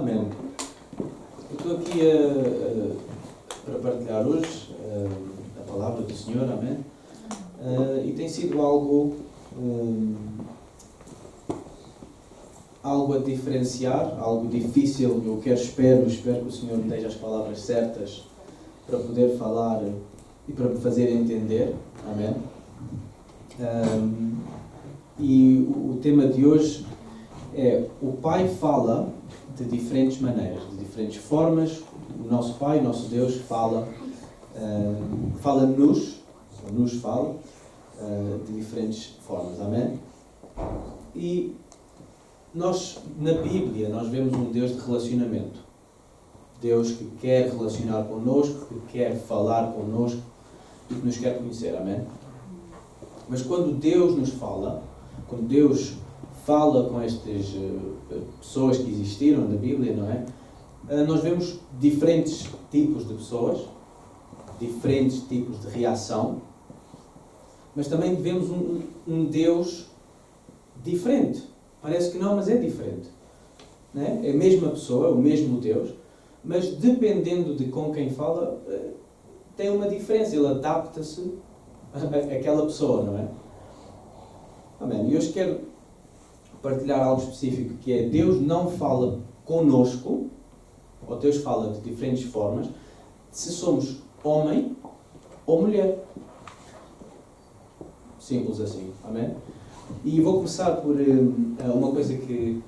Amém. Eu estou aqui para partilhar hoje a palavra do Senhor, amém? E tem sido algo a diferenciar, algo difícil. Eu espero que o Senhor me dê as palavras certas para poder falar e para me fazer entender, amém? E o tema de hoje é: o Pai fala de diferentes maneiras, de diferentes formas. O nosso Pai, o nosso Deus fala, fala-nos, ou nos fala, de diferentes formas, amém? E nós, na Bíblia, nós vemos um Deus de relacionamento. Deus que quer relacionar connosco, que quer falar connosco e que nos quer conhecer, amém? Mas quando Deus nos fala, quando Deus fala com estas pessoas que existiram na Bíblia, não é? Nós vemos diferentes tipos de pessoas, diferentes tipos de reação, mas também vemos um Deus diferente. Parece que não, mas é diferente. Não é? É a mesma pessoa, o mesmo Deus, mas dependendo de com quem fala, tem uma diferença. Ele adapta-se àquela pessoa, não é? Amém. E hoje quero partilhar algo específico, que é: Deus não fala connosco, ou Deus fala de diferentes formas, se somos homem ou mulher. Simples assim, amém? E vou começar por uma coisa que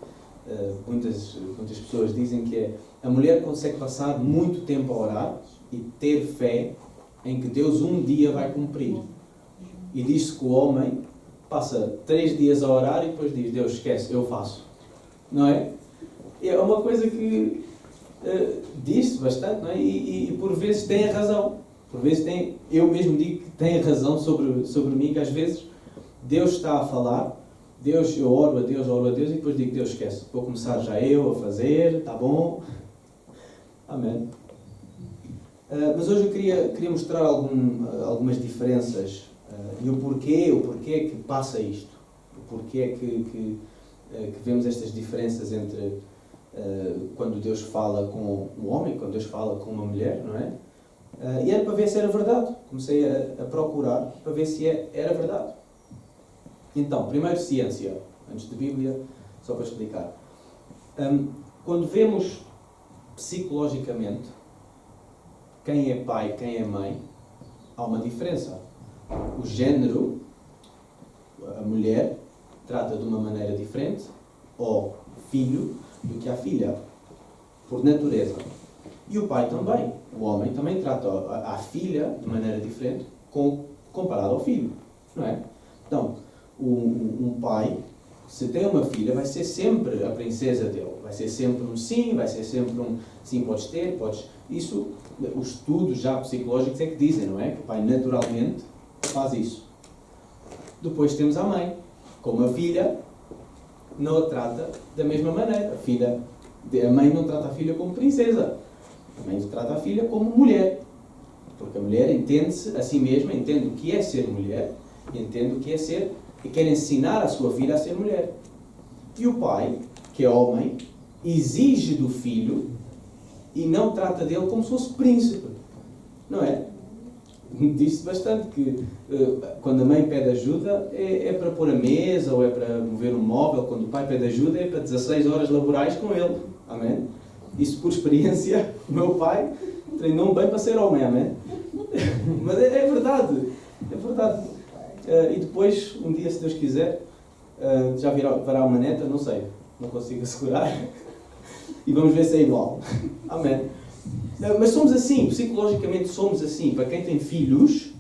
muitas pessoas dizem, que é: a mulher consegue passar muito tempo a orar e ter fé em que Deus um dia vai cumprir. E diz-se que o homem passa 3 dias a orar e depois diz: Deus, esquece, eu faço. Não é? É uma coisa que diz-se bastante, não é? E por vezes tem a razão. Por vezes eu mesmo digo que tem a razão sobre mim, que às vezes Deus está a falar, eu oro a Deus e depois digo: Deus, esquece, vou começar já eu a fazer, está bom? Amém. Mas hoje eu queria mostrar algumas diferenças e o porquê que passa isto, o porquê que vemos estas diferenças entre quando Deus fala com um homem, quando Deus fala com uma mulher, não é? E era para ver se era verdade. Comecei a procurar para ver se era verdade. Então, primeiro ciência, antes de Bíblia, só para explicar. Quando vemos psicologicamente quem é pai, quem é mãe, há uma diferença. O género, a mulher, trata de uma maneira diferente ao filho do que à filha, por natureza. E o pai também. O homem também trata a filha de maneira diferente comparado ao filho, não é? Então, um pai, se tem uma filha, vai ser sempre a princesa dele. Vai ser sempre um sim, vai ser sempre um sim, podes ter, podes... Isso, os estudos já psicológicos é que dizem, não é? Que o pai naturalmente faz isso. Depois temos a mãe. Como a filha não a trata da mesma maneira. A mãe não trata a filha como princesa. A mãe trata a filha como mulher. Porque a mulher entende-se a si mesma, entende o que é ser mulher, entende o que é ser, e quer ensinar a sua filha a ser mulher. E o pai, que é homem, exige do filho e não trata dele como se fosse príncipe. Não é? Diz-se bastante que quando a mãe pede ajuda é para pôr a mesa ou é para mover um móvel. Quando o pai pede ajuda é para 16 horas laborais com ele. Amém? Isso por experiência. O meu pai treinou-me bem para ser homem. Amém? Mas é verdade. É verdade. E depois, um dia, se Deus quiser, já virá uma neta, não sei. Não consigo assegurar. E vamos ver se é igual. Amém? Mas somos assim, psicologicamente somos assim. Para quem tem filhos,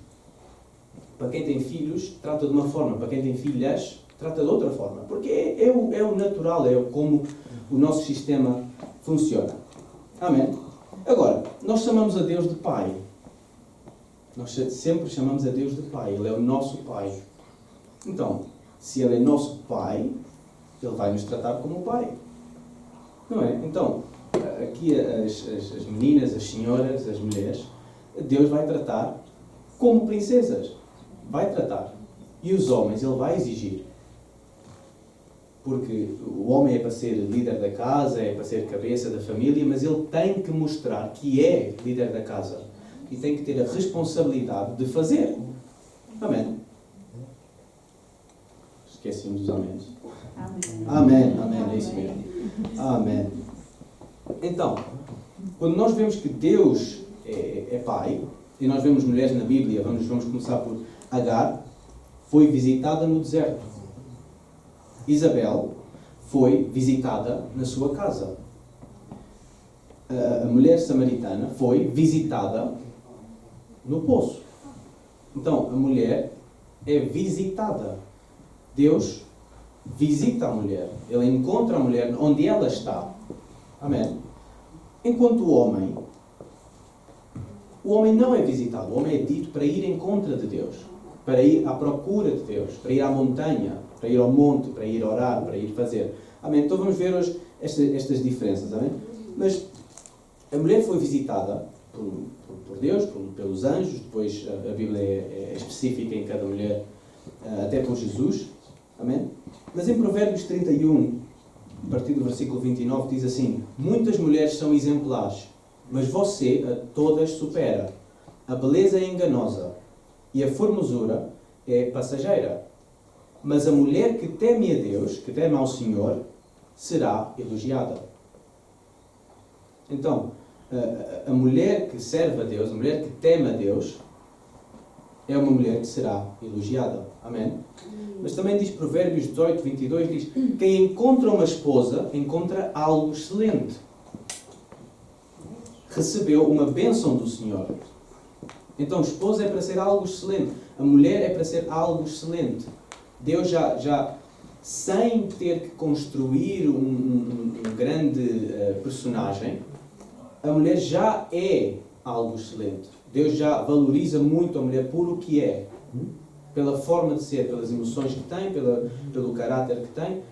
trata de uma forma. Para quem tem filhas, trata de outra forma. Porque é o natural, é como o nosso sistema funciona. Amém? Agora, nós chamamos a Deus de Pai. Nós sempre chamamos a Deus de Pai. Ele é o nosso Pai. Então, se Ele é nosso Pai, Ele vai nos tratar como Pai. Não é? Então, aqui as meninas, as senhoras, as mulheres, Deus vai tratar como princesas. Vai tratar. E os homens, Ele vai exigir. porque o homem é para ser líder da casa, é para ser cabeça da família, mas ele tem que mostrar que é líder da casa e tem que ter a responsabilidade de fazer. Amém. Esqueci-me dos amém. Amém, amém, é isso mesmo. Amém. Então, quando nós vemos que Deus é Pai, e nós vemos mulheres na Bíblia, vamos começar por Agar, foi visitada no deserto. Isabel foi visitada na sua casa. A mulher samaritana foi visitada no poço. Então, a mulher é visitada. Deus visita a mulher. Ele encontra a mulher onde ela está. Amém? Enquanto o homem não é visitado. O homem é dito para ir em contra de Deus. Para ir à procura de Deus. Para ir à montanha. Para ir ao monte. Para ir orar. Para ir fazer. Amém? Então vamos ver hoje estas diferenças. Amém? Mas a mulher foi visitada por Deus, pelos anjos. Depois a Bíblia é específica em cada mulher. Até por Jesus. Amém? Mas em Provérbios 31, a partir do versículo 29, diz assim: muitas mulheres são exemplares, mas você a todas supera. A beleza é enganosa e a formosura é passageira. Mas a mulher que teme a Deus, que teme ao Senhor, será elogiada. Então, a mulher que serve a Deus, a mulher que teme a Deus, é uma mulher que será elogiada. Amém? Mas também diz Provérbios 18, 22, diz: quem encontra uma esposa, encontra algo excelente. Recebeu uma bênção do Senhor. Então, esposa é para ser algo excelente. A mulher é para ser algo excelente. Deus já sem ter que construir um grande personagem, a mulher já é algo excelente. Deus já valoriza muito a mulher por o que é. Pela forma de ser, pelas emoções que tem, pelo caráter que tem.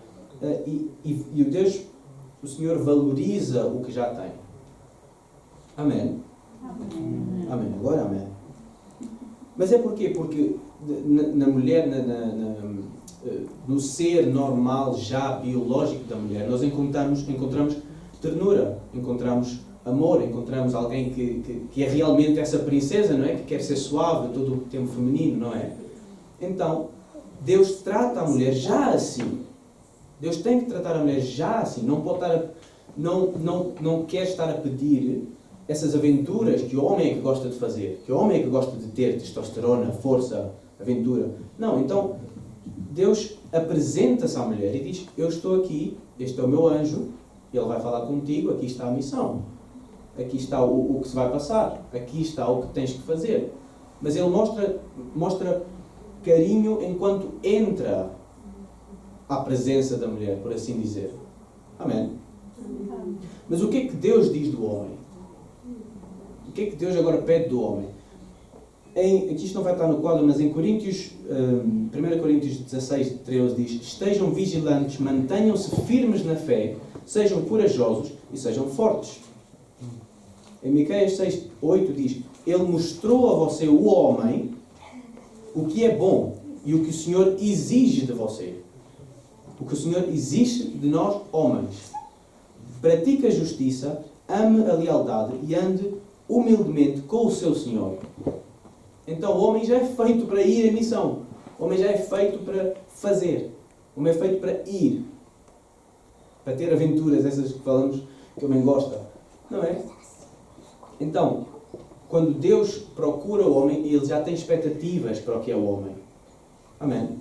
E o Deus, o Senhor, valoriza o que já tem. Amém? Amém. Amém. Agora amém. Mas é porquê? Porque na mulher, no ser normal, já biológico da mulher, nós encontramos ternura, encontramos amor, encontramos alguém que é realmente essa princesa, não é? Que quer ser suave, todo o tempo feminino, não é? Então, Deus trata a mulher já assim. Deus tem que tratar a mulher já assim. Não pode estar não quer estar a pedir essas aventuras que o homem é que gosta de fazer, que o homem é que gosta de ter testosterona, força, aventura. Não, então Deus apresenta-se à mulher e diz: eu estou aqui, este é o meu anjo, ele vai falar contigo, aqui está a missão, aqui está o que se vai passar, aqui está o que tens que fazer. Mas ele mostra carinho enquanto entra à presença da mulher, por assim dizer. Amém? Mas o que é que Deus diz do homem? O que é que Deus agora pede do homem? Aqui isto não vai estar no quadro, mas em 1 Coríntios 16, 13 diz: estejam vigilantes, mantenham-se firmes na fé, sejam corajosos e sejam fortes. Em Miqueias 6, 8 diz: ele mostrou a você, o homem, o que é bom e o que o Senhor exige de você. O que o Senhor exige de nós, homens. Pratique a justiça, ame a lealdade e ande humildemente com o seu Senhor. Então o homem já é feito para ir em missão. O homem já é feito para fazer. O homem é feito para ir. Para ter aventuras, essas que falamos que o homem gosta. Não é? Então, quando Deus procura o homem, ele já tem expectativas para o que é o homem. Amém?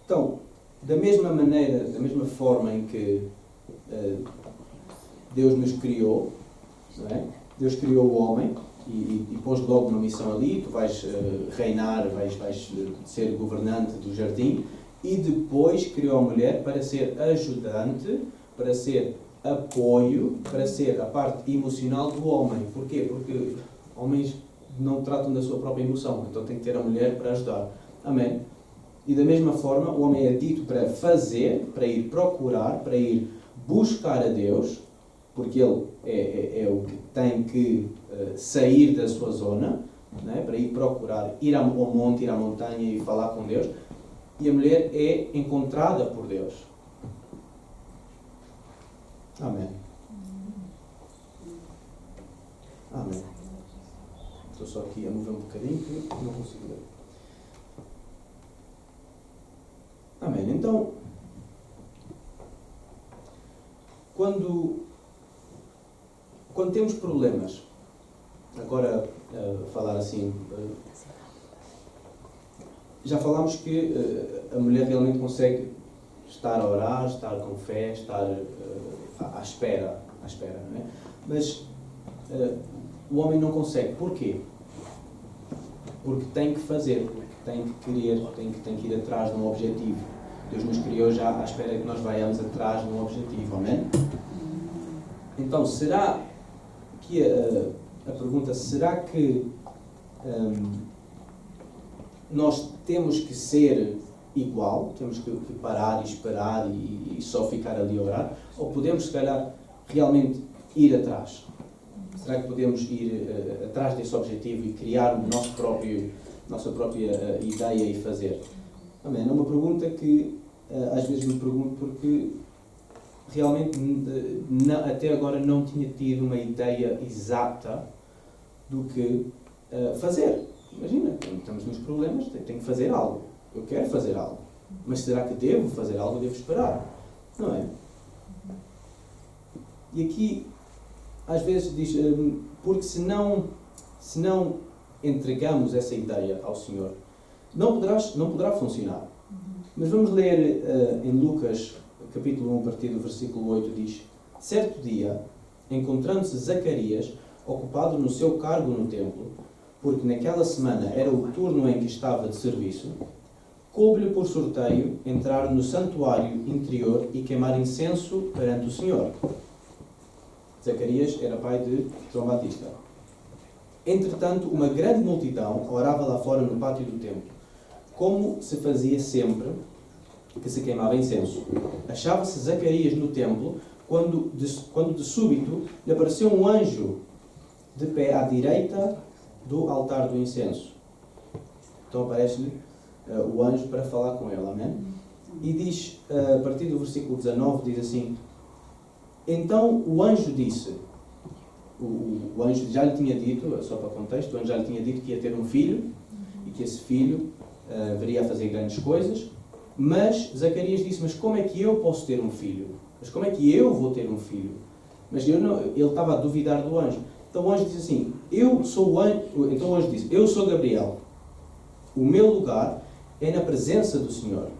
Então, da mesma maneira, da mesma forma em que Deus nos criou, não é? Deus criou o homem e pôs logo uma missão ali: tu vais reinar, vais ser governante do jardim, e depois criou a mulher para ser ajudante, para ser apoio, para ser a parte emocional do homem. Porquê? Porque homens não tratam da sua própria emoção, então tem que ter a mulher para ajudar. Amém? E da mesma forma, o homem é dito para fazer, para ir procurar, para ir buscar a Deus, porque ele é o que tem que sair da sua zona, não é? Para ir procurar, ir ao monte, ir à montanha e falar com Deus. e a mulher é encontrada por Deus. Amém. Amém. Estou só aqui a mover um bocadinho que não consigo ler. Amém. Então, quando temos problemas, agora falar assim, já falámos que a mulher realmente consegue estar a orar, estar com fé, estar à espera, não é? Mas o homem não consegue. Porquê? Porque tem que fazer, porque tem que querer, tem que ir atrás de um objetivo. Deus nos criou já à espera que nós vayamos atrás de um objetivo, amém? Então, será que a pergunta, será que nós temos que ser igual, temos que parar e esperar e só ficar ali a orar? Ou podemos, se calhar, realmente ir atrás? Será que podemos ir atrás desse objetivo e criar nossa própria ideia e fazer? Amém? É uma pergunta que às vezes me pergunto porque realmente até agora não tinha tido uma ideia exata do que fazer. Imagina, estamos nos problemas, tenho que fazer algo. Eu quero fazer algo. Mas será que devo fazer algo ou devo esperar? Não é? E aqui, às vezes diz, porque se não entregamos essa ideia ao Senhor, não poderá funcionar. Mas vamos ler em Lucas, capítulo 1, a partir do versículo 8, diz: certo dia, encontrando-se Zacarias, ocupado no seu cargo no templo, porque naquela semana era o turno em que estava de serviço, coube-lhe por sorteio entrar no santuário interior e queimar incenso perante o Senhor. Zacarias era pai de João Batista. Entretanto, uma grande multidão orava lá fora no pátio do templo, como se fazia sempre que se queimava incenso. Achava-se Zacarias no templo, quando de súbito lhe apareceu um anjo de pé à direita do altar do incenso. Então aparece-lhe o anjo para falar com ele, amém? E diz, a partir do versículo 19, diz assim: então o anjo disse, o anjo já lhe tinha dito, só para contexto, o anjo já lhe tinha dito que ia ter um filho, e que esse filho viria a fazer grandes coisas, mas Zacarias disse: mas como é que eu posso ter um filho? Mas como é que eu vou ter um filho? Mas ele estava a duvidar do anjo. Então o anjo disse assim: então o anjo disse: eu sou Gabriel, o meu lugar é na presença do Senhor.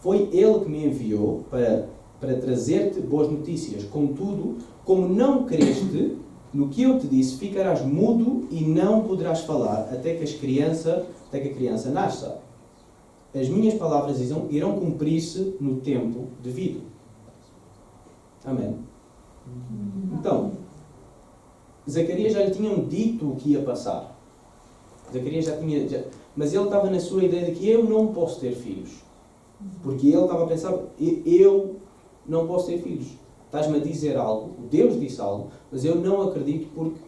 Foi ele que me enviou para trazer-te boas notícias. Contudo, como não creste no que eu te disse, ficarás mudo e não poderás falar até que a criança nasça. As minhas palavras irão cumprir-se no tempo devido. Amém. Então, Zacarias já lhe tinham dito o que ia passar. Zacarias mas ele estava na sua ideia de que eu não posso ter filhos. Porque ele estava a pensar: eu não posso ter filhos. Estás-me a dizer algo, Deus disse algo, mas eu não acredito porque...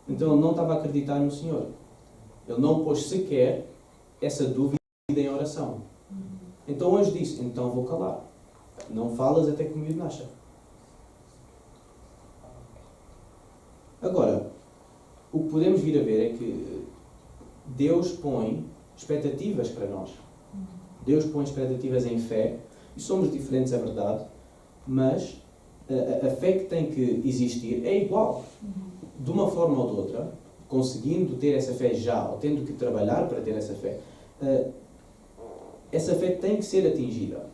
Então ele não estava a acreditar no Senhor. Ele não pôs sequer essa dúvida em oração. Então o anjo disse: então vou calar. Não falas até que o miúdo nasça. Agora, o que podemos vir a ver é que Deus põe expectativas para nós. Deus põe expectativas em fé. E somos diferentes, é verdade. Mas a fé que tem que existir é igual. De uma forma ou de outra, conseguindo ter essa fé já, ou tendo que trabalhar para ter essa fé, essa fé tem que ser atingida.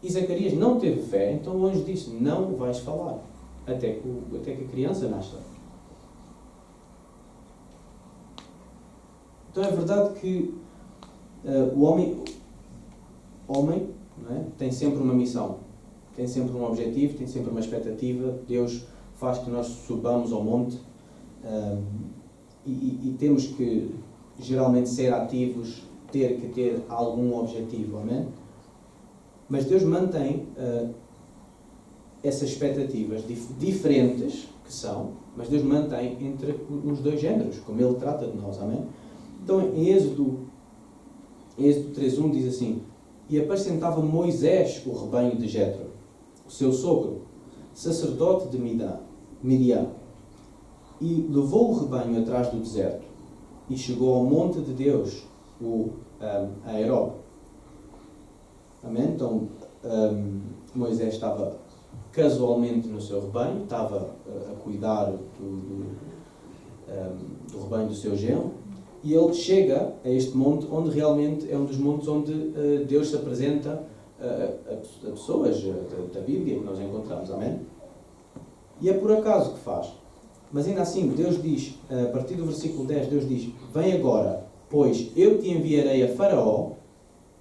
E Zacarias não teve fé, então o anjo disse: não vais falar até que a criança nasça. Então é verdade que o homem não é, tem sempre uma missão, tem sempre um objetivo, tem sempre uma expectativa. Deus faz que nós subamos ao monte e temos que geralmente ser ativos, ter que ter algum objetivo, amém? Mas Deus mantém essas expectativas diferentes que são, mas Deus mantém entre os dois géneros, como Ele trata de nós, amém? Então em Êxodo Êxodo 3:1 diz assim: E apacentava Moisés o rebanho de Jetro, o seu sogro, sacerdote de Midian, e levou o rebanho atrás do deserto, e chegou ao monte de Deus, a Herob. Amém? Então, Moisés estava casualmente no seu rebanho, estava a cuidar do rebanho do seu genro, e ele chega a este monte, onde realmente é um dos montes onde Deus se apresenta a pessoas da Bíblia que nós encontramos. Amém? E é por acaso que faz. Mas ainda assim, Deus diz, a partir do versículo 10, Deus diz: Vem agora, pois eu te enviarei a Faraó,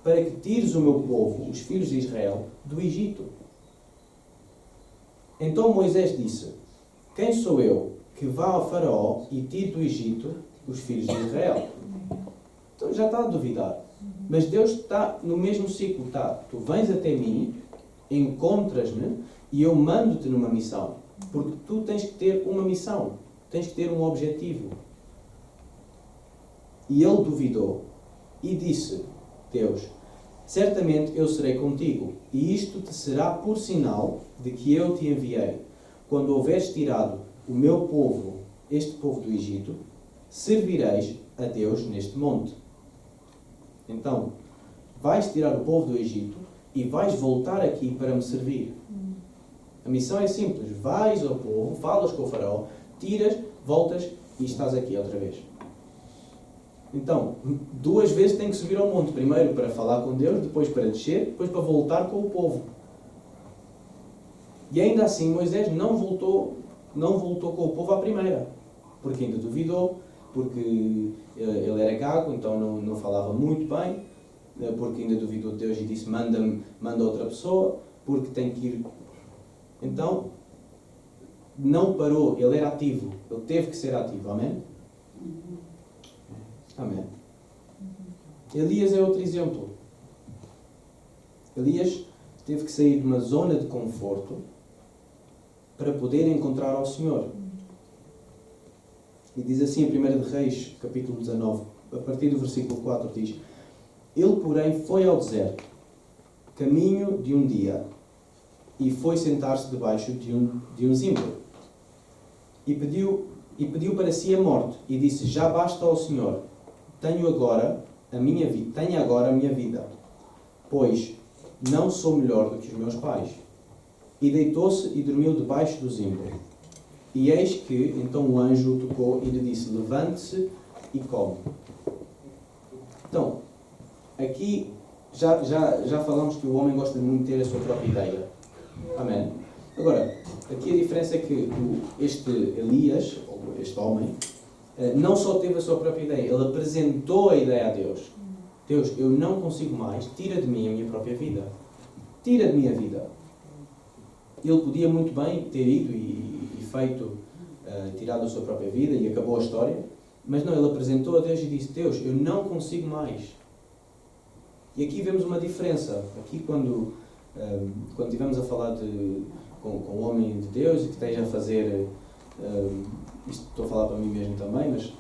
para que tires o meu povo, os filhos de Israel, do Egito. Então Moisés disse: Quem sou eu que vá ao Faraó e tire do Egito os filhos de Israel? Então já está a duvidar. Mas Deus está no mesmo ciclo. Está, tu vens até mim, encontras-me e eu mando-te numa missão. Porque tu tens que ter uma missão. Tens que ter um objetivo. E ele duvidou. E disse: Deus, certamente eu serei contigo, e isto te será por sinal de que eu te enviei. Quando houveres tirado o meu povo, este povo do Egito, servireis a Deus neste monte. Então, vais tirar o povo do Egito e vais voltar aqui para me servir. A missão é simples. Vais ao povo, falas com o faraó, tiras, voltas e estás aqui outra vez. Então, 2 vezes tem que subir ao monte. Primeiro para falar com Deus, depois para descer, depois para voltar com o povo. E ainda assim Moisés não voltou com o povo à primeira. Porque ainda duvidou, porque ele era gago, então não falava muito bem, porque ainda duvidou de Deus e disse: manda outra pessoa, porque tem que ir. Então, não parou, ele era ativo, ele teve que ser ativo. Amém? Amém. Elias é outro exemplo. Elias teve que sair de uma zona de conforto para poder encontrar ao Senhor. E diz assim em 1 de Reis, capítulo 19, a partir do versículo 4, diz: Ele, porém, foi ao deserto, caminho de um dia, e foi sentar-se debaixo de um zimbro. E pediu para si a morte, e disse: Já basta ao Senhor, tenha agora a minha vida, pois não sou melhor do que os meus pais. E deitou-se e dormiu debaixo do zimbro. E eis que, então o anjo o tocou e lhe disse: Levante-se e come. Então, aqui já falamos que o homem gosta muito de ter a sua própria ideia. Amém? Agora, aqui a diferença é que este Elias, ou este homem, não só teve a sua própria ideia, ele apresentou a ideia a Deus. Deus, eu não consigo mais, tira de mim a minha própria vida. Tira de mim a vida. Ele podia muito bem ter ido e feito, tirado a sua própria vida e acabou a história, mas não, ele apresentou a Deus e disse: Deus, eu não consigo mais. E aqui vemos uma diferença. Aqui quando estivermos a falar com o homem de Deus e que esteja a fazer, isto estou a falar para mim mesmo também, mas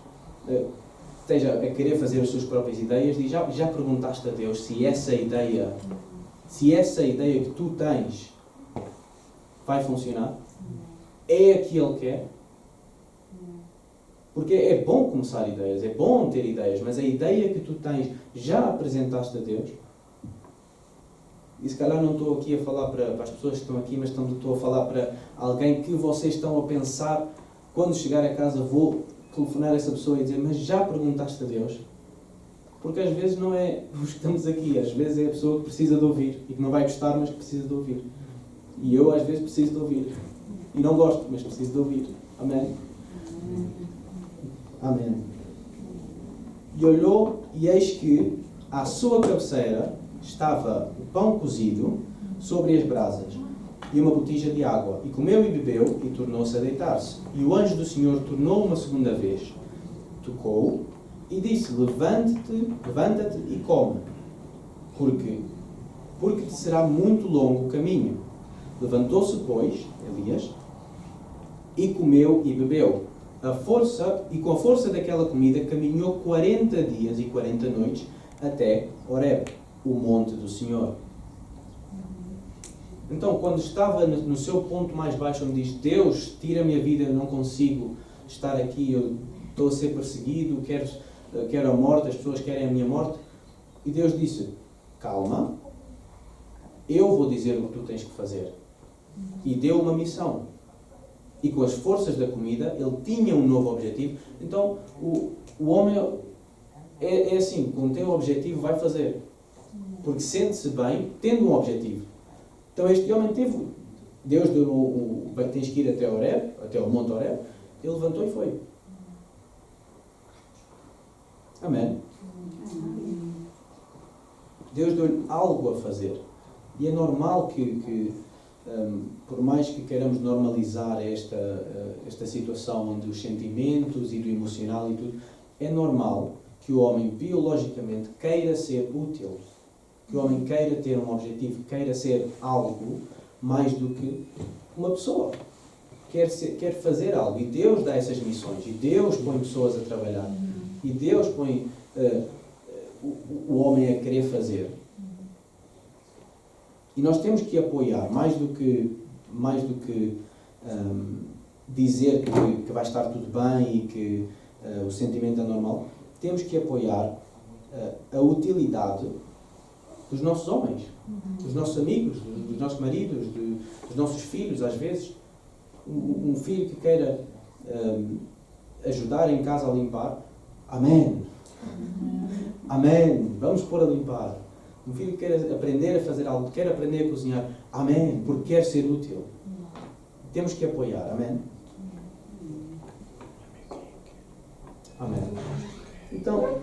esteja a querer fazer as suas próprias ideias, diz: já perguntaste a Deus se essa ideia que tu tens vai funcionar? É a que Ele quer? Porque é bom começar ideias, é bom ter ideias, mas a ideia que tu tens, já apresentaste a Deus? E se calhar não estou aqui a falar para as pessoas que estão aqui, mas estou a falar para alguém que vocês estão a pensar: quando chegar a casa vou telefonar a essa pessoa e dizer: mas já perguntaste a Deus? Porque às vezes não é os que estamos aqui, às vezes é a pessoa que precisa de ouvir e que não vai gostar, mas que precisa de ouvir. E eu às vezes preciso de ouvir. E não gosto, mas preciso de ouvir. Amém? Amém. E olhou, e eis que à sua cabeceira estava o pão cozido sobre as brasas e uma botija de água. E comeu e bebeu e tornou-se a deitar-se. E o anjo do Senhor tornou uma segunda vez, tocou e disse: levanta-te e come. Porque te será muito longo o caminho. Levantou-se, pois, Elias, e comeu e bebeu. Com a força daquela comida caminhou 40 dias e 40 noites, até Horebe, o monte do Senhor. Então, quando estava no seu ponto mais baixo, onde diz: Deus, tira-me a vida, eu não consigo estar aqui, eu estou a ser perseguido, quero a morte, as pessoas querem a minha morte. E Deus disse: calma, eu vou dizer o que tu tens que fazer. E deu uma missão. E com as forças da comida, ele tinha um novo objetivo. Então, o homem é assim, quando tem um objetivo, vai fazer. Porque sente-se bem tendo um objetivo. Então este homem teve, Deus deu tens que ir até Horebe, até o monte Horebe, ele levantou e foi. Amém? Deus deu-lhe algo a fazer. E é normal que por mais que queiramos normalizar esta situação onde os sentimentos e do emocional e tudo, é normal que o homem biologicamente queira ser útil. Que o homem queira ter um objetivo, queira ser algo mais do que uma pessoa. Quer fazer algo. E Deus dá essas missões. E Deus põe pessoas a trabalhar. E Deus põe o homem a querer fazer. E nós temos que apoiar, mais do que dizer que vai estar tudo bem e que o sentimento é normal, temos que apoiar a utilidade dos nossos homens, dos nossos amigos, dos nossos maridos, dos nossos filhos, às vezes. Um filho que queira ajudar em casa a limpar, amém. Amém. Vamos pôr a limpar. Um filho que queira aprender a fazer algo, quer aprender a cozinhar, amém, porque quer ser útil. Temos que apoiar, amém. Amém. Então,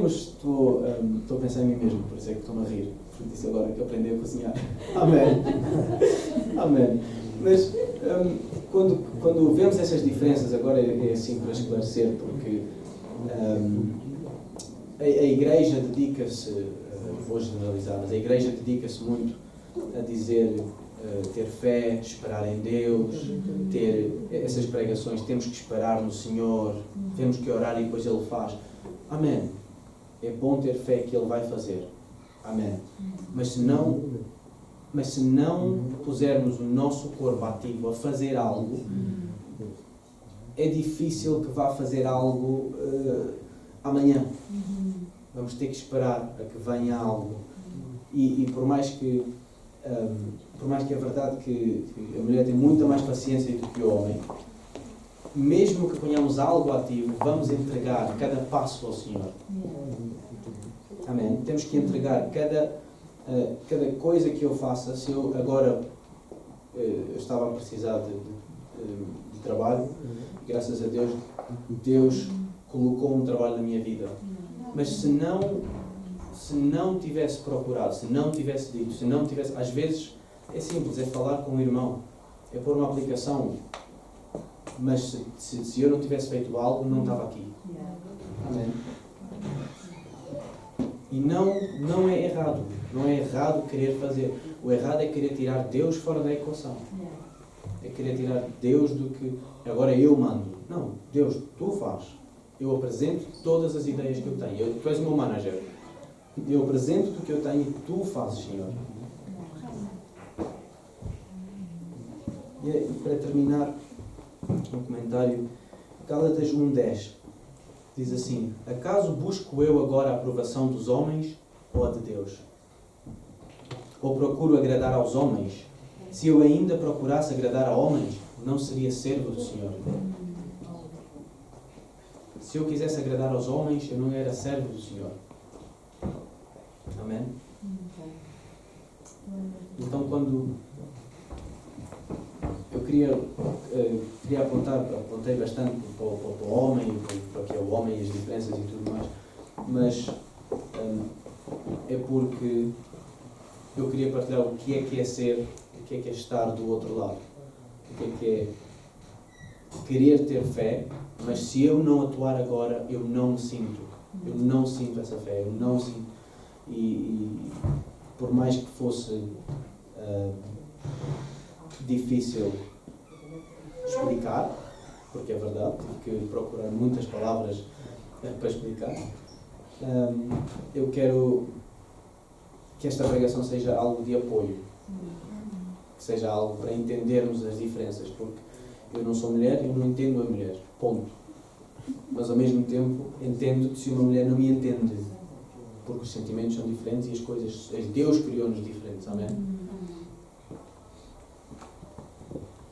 estou a pensar em mim mesmo, por isso é que estou-me a rir. Porque disse agora que aprendi a cozinhar. Amém. Amém. Mas quando vemos essas diferenças, agora é assim para esclarecer, porque a igreja dedica-se, vou generalizar, mas a igreja dedica-se muito a dizer ter fé, esperar em Deus, ter essas pregações, temos que esperar no Senhor, temos que orar e depois Ele faz. Amém. É bom ter fé que Ele vai fazer. Amém. Mas se não pusermos o nosso corpo ativo a fazer algo, é difícil que vá fazer algo amanhã. Vamos ter que esperar a que venha algo. E por mais que é verdade que a mulher tem muita mais paciência do que o homem, mesmo que ponhamos algo ativo, vamos entregar cada passo ao Senhor. Amém? Temos que entregar cada coisa que eu faça. Se eu agora estava a precisar de trabalho, graças a Deus, Deus colocou um trabalho na minha vida. Mas se não tivesse procurado, se não tivesse dito, às vezes é simples, é falar com um irmão, é pôr uma aplicação, mas se eu não tivesse feito algo, não estava aqui. Amém? E não é errado. Não é errado querer fazer. O errado é querer tirar Deus fora da equação. É querer tirar Deus do que agora eu mando. Não, Deus, tu faz. Eu apresento todas as ideias que eu tenho. Tu és o meu manager. Eu apresento o que eu tenho e tu fazes, Senhor. E para terminar, um comentário, Gálatas 1:10 diz assim: acaso busco eu agora a aprovação dos homens ou a de Deus? Ou procuro agradar aos homens? Se eu ainda procurasse agradar a homens, não seria servo do Senhor. Se eu quisesse agradar aos homens, eu não era servo do Senhor. Amém? Então, quando eu queria apontei bastante para o homem, para o que é o homem e as diferenças e tudo mais, mas é porque eu queria partilhar o que é ser, o que é estar do outro lado, o que é querer ter fé, mas se eu não atuar agora, eu não sinto essa fé, eu não sinto, e por mais que fosse difícil explicar, porque é verdade, tive que procurar muitas palavras para explicar. Eu quero que esta pregação seja algo de apoio, que seja algo para entendermos as diferenças, porque eu não sou mulher, eu não entendo a mulher, ponto. Mas ao mesmo tempo entendo que se uma mulher não me entende, porque os sentimentos são diferentes e as coisas, Deus criou-nos diferentes, amém?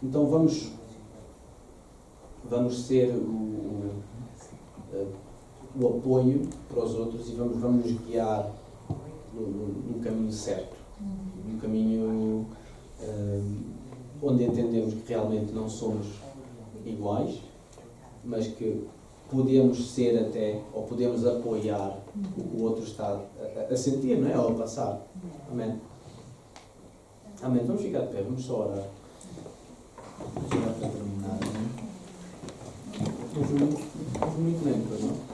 Então vamos ser o apoio para os outros e vamos nos guiar no caminho certo, num caminho onde entendemos que realmente não somos iguais, mas que podemos ser até, ou podemos apoiar o que o outro está a sentir, não é? Ou a passar. Amém? Amém. Vamos ficar de pé, vamos só orar. Vamos orar para terminar, amém? Não foi muito lento, não?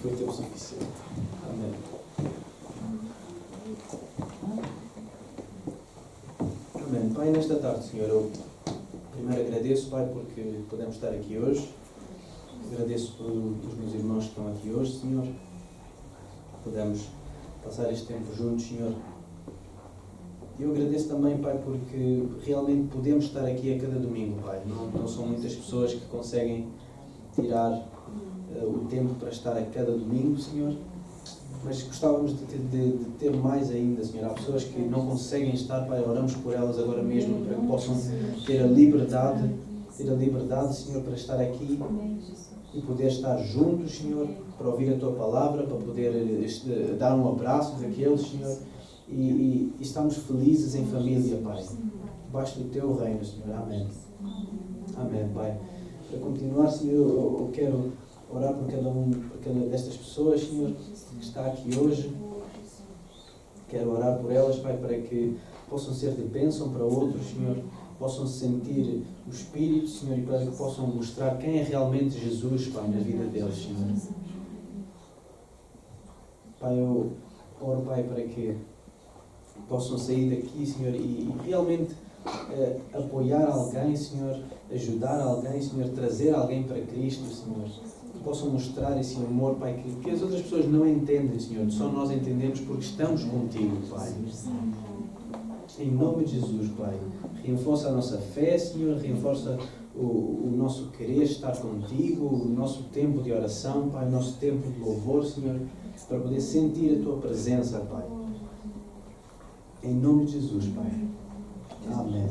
Foi tempo suficiente. Amém. Amém. Pai, nesta tarde, Senhor, eu primeiro agradeço, Pai, porque podemos estar aqui hoje. Agradeço pelos meus irmãos que estão aqui hoje, Senhor. Podemos passar este tempo juntos, Senhor. E eu agradeço também, Pai, porque realmente podemos estar aqui a cada domingo, Pai. Não são muitas pessoas que conseguem tirar o tempo para estar a cada domingo, Senhor. Mas gostávamos de ter mais ainda, Senhor. Há pessoas que não conseguem estar, Pai, oramos por elas agora mesmo para que possam ter a liberdade, Senhor, para estar aqui e poder estar juntos, Senhor, para ouvir a Tua Palavra, para poder dar um abraço daqueles, Senhor, e estamos felizes em família, Pai, debaixo do Teu reino, Senhor. Amém. Amém, Pai. Para continuar, Senhor, eu quero orar por cada destas pessoas, Senhor, que está aqui hoje. Quero orar por elas, Pai, para que possam ser de bênção para outros, Senhor, possam sentir o Espírito, Senhor, e para que possam mostrar quem é realmente Jesus, Pai, na vida deles, Senhor. Pai, eu oro, Pai, para que possam sair daqui, Senhor, e realmente apoiar alguém, Senhor, ajudar alguém, Senhor, trazer alguém para Cristo, Senhor. Que possam mostrar esse amor, Pai, que as outras pessoas não entendem, Senhor. Só nós entendemos porque estamos contigo, Pai. Em nome de Jesus, Pai. Reforça a nossa fé, Senhor. Reforça o nosso querer estar contigo, o nosso tempo de oração, Pai, o nosso tempo de louvor, Senhor, para poder sentir a Tua presença, Pai. Em nome de Jesus, Pai. Amém.